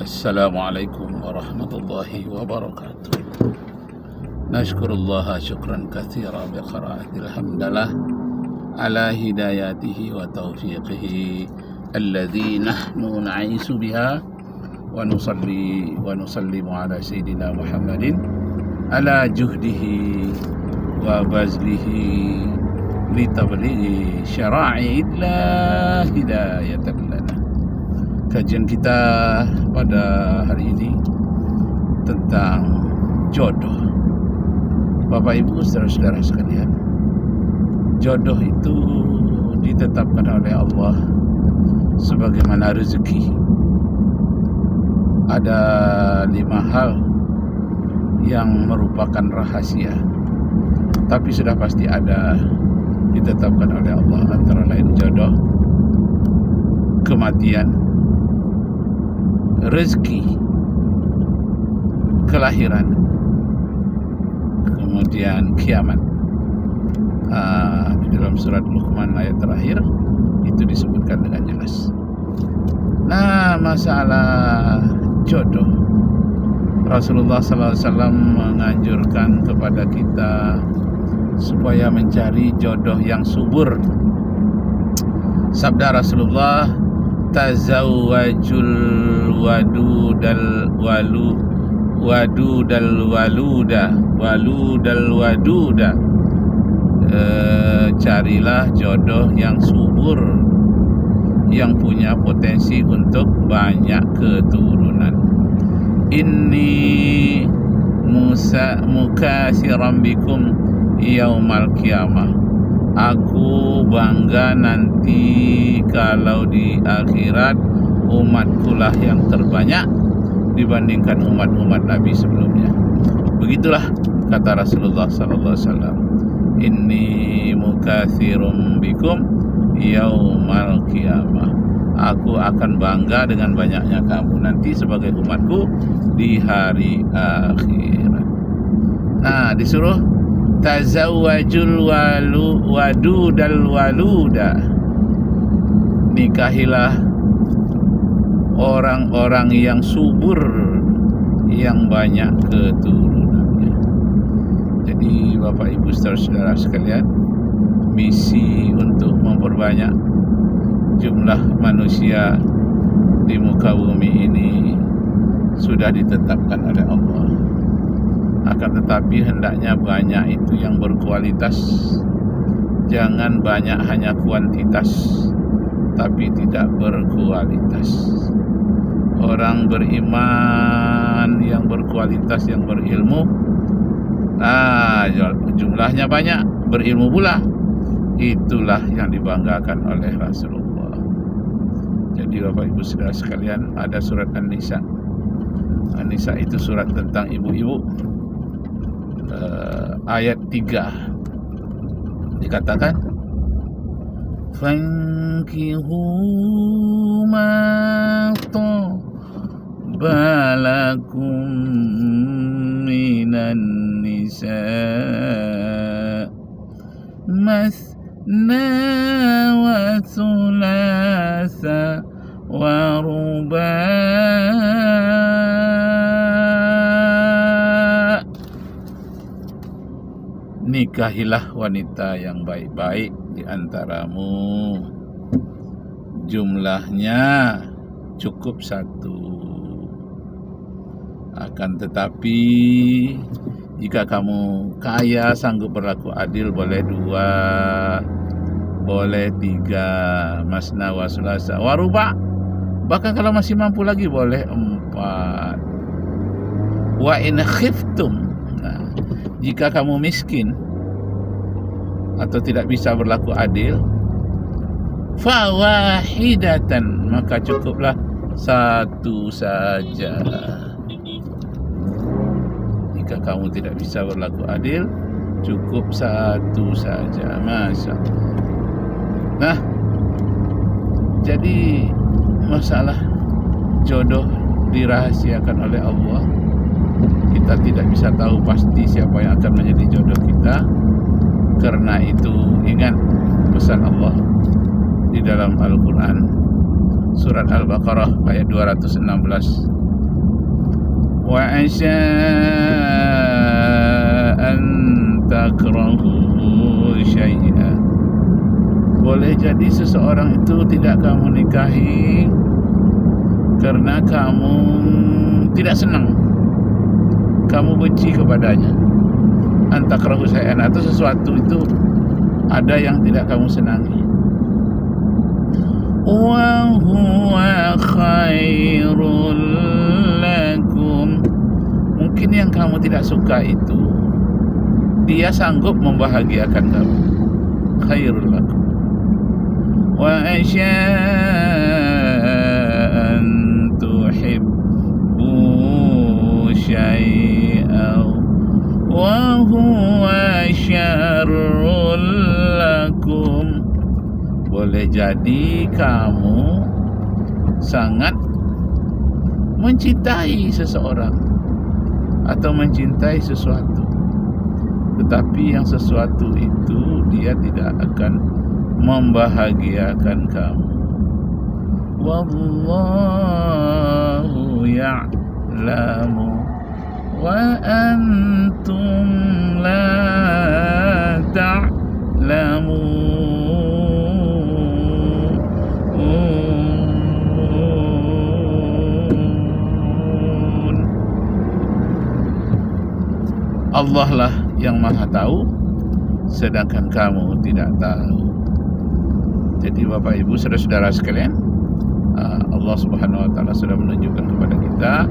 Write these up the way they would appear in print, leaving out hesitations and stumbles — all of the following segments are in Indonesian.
Assalamualaikum warahmatullahi wabarakatuh. Nashkurullah syukran katsira bi qiraatil hamdalah ala hidayatihi wa taufiqihi alladhi nahnu na'isu biha wa nusalli wa nusallimu ala sayyidina Muhammadin ala juhdihi wa bazlihi li tablighi syara'i illa hidayatan lana. Kajian kita pada hari ini tentang jodoh. Bapak Ibu saudara-saudara sekalian, jodoh itu ditetapkan oleh Allah sebagaimana rezeki. Ada 5 hal yang merupakan rahasia, tapi sudah pasti ada ditetapkan oleh Allah, antara lain jodoh, kematian, rezeki, kelahiran, kemudian kiamat. Di dalam surat Luqman ayat terakhir itu disebutkan dengan jelas. Nah, masalah jodoh, Rasulullah SAW menganjurkan kepada kita supaya mencari jodoh yang subur. Sabda Rasulullah, tazawwajul wadudal waluda. Carilah jodoh yang subur, yang punya potensi untuk banyak keturunan. Inni mukasiram bikum yaumal qiyamah. Aku bangga nanti kalau di akhirat umatkulah yang terbanyak dibandingkan umat-umat Nabi sebelumnya. Begitulah kata Rasulullah sallallahu alaihi wasallam. Inni mukatsirum bikum yaumal qiyamah. Aku akan bangga dengan banyaknya kamu nanti sebagai umatku di hari akhirat. Nah, disuruh tazawwajul wadudal waluda. Nikahilah orang-orang yang subur, yang banyak keturunannya. Jadi Bapak Ibu saudara-saudara sekalian, misi untuk memperbanyak jumlah manusia di muka bumi ini sudah ditetapkan oleh Allah. Akan tetapi hendaknya banyak itu yang berkualitas, jangan banyak hanya kuantitas tapi tidak berkualitas. Orang beriman yang berkualitas, yang berilmu, jumlahnya banyak, berilmu pula, itulah yang dibanggakan oleh Rasulullah. Jadi Bapak Ibu saudara sekalian, ada surat An-Nisa. An-Nisa itu surat tentang ibu-ibu. Ayat 3 dikatakan, fankihu ma balakum minan nisa masna wa thulatha wa ruba'. Nikahilah wanita yang baik-baik di antaramu, jumlahnya cukup 1. Akan tetapi jika kamu kaya, sanggup berlaku adil, boleh 2, boleh 3, masna wa sulasa wa ruba'. Bahkan kalau masih mampu lagi boleh 4. Wa in khiftum, jika kamu miskin atau tidak bisa berlaku adil, fawahidatan, maka cukuplah 1 saja. Jika kamu tidak bisa berlaku adil, cukup 1 saja. Masya Allah. Nah, jadi masalah jodoh dirahasiakan oleh Allah. Kita tidak bisa tahu pasti siapa yang akan menjadi jodoh kita. Karena itu ingat pesan Allah di dalam Al-Quran, surat Al-Baqarah ayat 216. wa asa an takrahu syai'an. Boleh jadi seseorang itu tidak kamu nikahi karena kamu tidak senang, kamu benci kepadanya. Antakrahu syai'an, atau sesuatu itu ada yang tidak kamu senangi. Wa huwa khairul lakum, mungkin yang kamu tidak suka itu dia sanggup membahagiakan kamu. Khairul lakum. Wa asya an tuhibbu syai'an wa huwa syarrul lakum. Boleh jadi kamu sangat mencintai seseorang atau mencintai sesuatu, tetapi yang sesuatu itu dia tidak akan membahagiakan kamu. Wallahu ya'lamu wa antum la ta'lamun. Allah lah yang maha tahu, sedangkan kamu tidak tahu. Jadi Bapak Ibu, saudara-saudara sekalian, Allah Subhanahu wa Ta'ala sudah menunjukkan kepada kita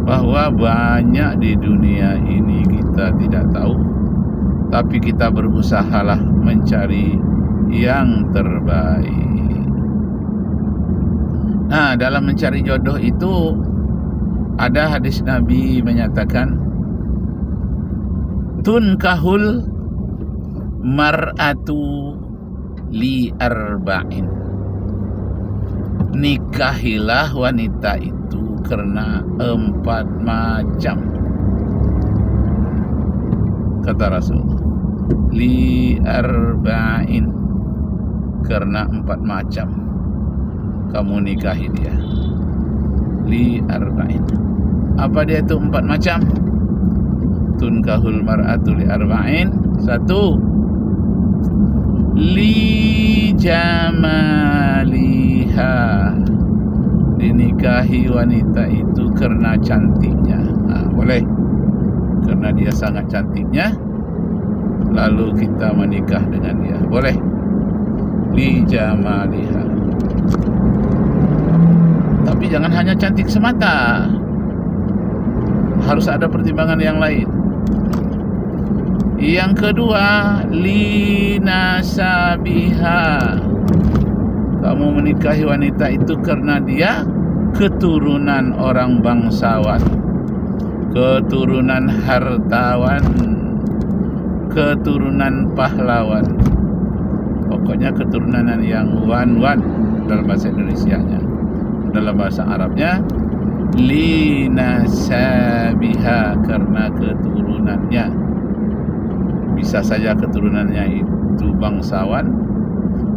bahwa banyak di dunia ini kita tidak tahu, tapi kita berusahalah mencari yang terbaik. Nah, dalam mencari jodoh itu ada hadis Nabi menyatakan, tunkahul mar'atu li arba'in, nikahilah wanita itu karena 4 macam, kata Rasul. Li arba'in, karena 4 macam kamu nikahi dia. Li arba'in, apa dia itu 4 macam? Tunkahul mar'atu li arba'in. 1, li jamaliha, dinikahi wanita itu karena cantiknya. Boleh, karena dia sangat cantiknya lalu kita menikah dengan dia, boleh. Li jamaliha. Tapi jangan hanya cantik semata, harus ada pertimbangan yang lain. Yang kedua, li nasabiha, kamu menikahi wanita itu karena dia keturunan orang bangsawan, keturunan hartawan, keturunan pahlawan, pokoknya keturunan yang wan-wan dalam bahasa Indonesianya. Dalam bahasa Arabnya li nasabiha, karena keturunannya. Bisa saja keturunannya itu bangsawan,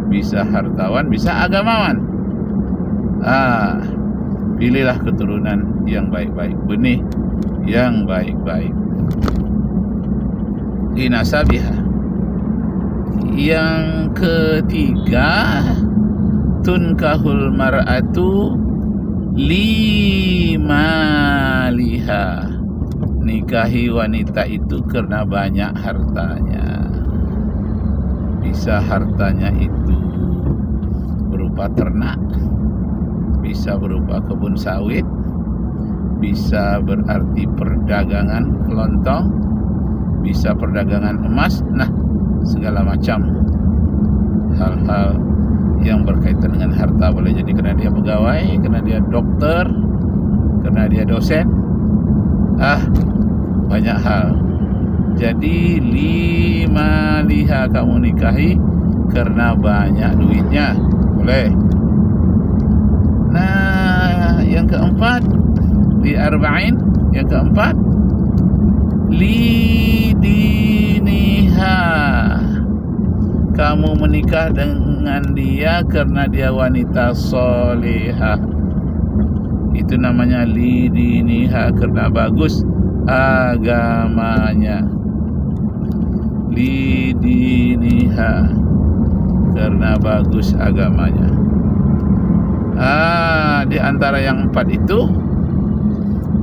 bisa hartawan, bisa agamawan. Pilihlah keturunan yang baik-baik, benih yang baik-baik. Li nasabiha. Yang ketiga, tunkahul mar'atu li maliha, nikahi wanita itu karena banyak hartanya. Bisa hartanya itu berupa ternak, bisa berupa kebun sawit, bisa berarti perdagangan kelontong, bisa perdagangan emas. Nah, segala macam hal-hal yang berkaitan dengan harta boleh jadi karena dia pegawai, karena dia dokter, karena dia dosen. Banyak hal. Jadi lima liha, kamu nikahi karena banyak duitnya, boleh. Nah, yang keempat, li arba'in, yang keempat, li diniha, kamu menikah dengan dia karena dia wanita solehah. itu namanya lidiniha, karena bagus agamanya. Lidiniha, karena bagus agamanya. Di antara yang 4 itu,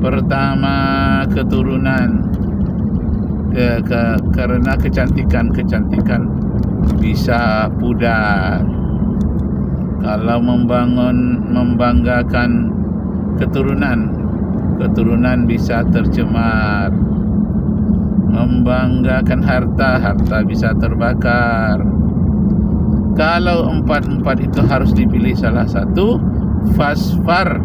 pertama keturunan, karena kecantikan bisa pudar. Kalau membanggakan keturunan bisa tercemar. Membanggakan harta bisa terbakar. Kalau 4 itu harus dipilih salah satu, fasfar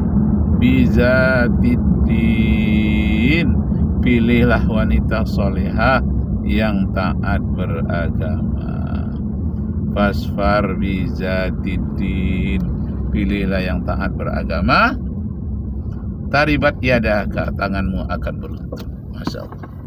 bizatiddin, pilihlah wanita solehah yang taat beragama. Fasfar bizatiddin, pilihlah yang taat beragama. Taribat yadaka, tanganmu akan beruntung. Masya Allah.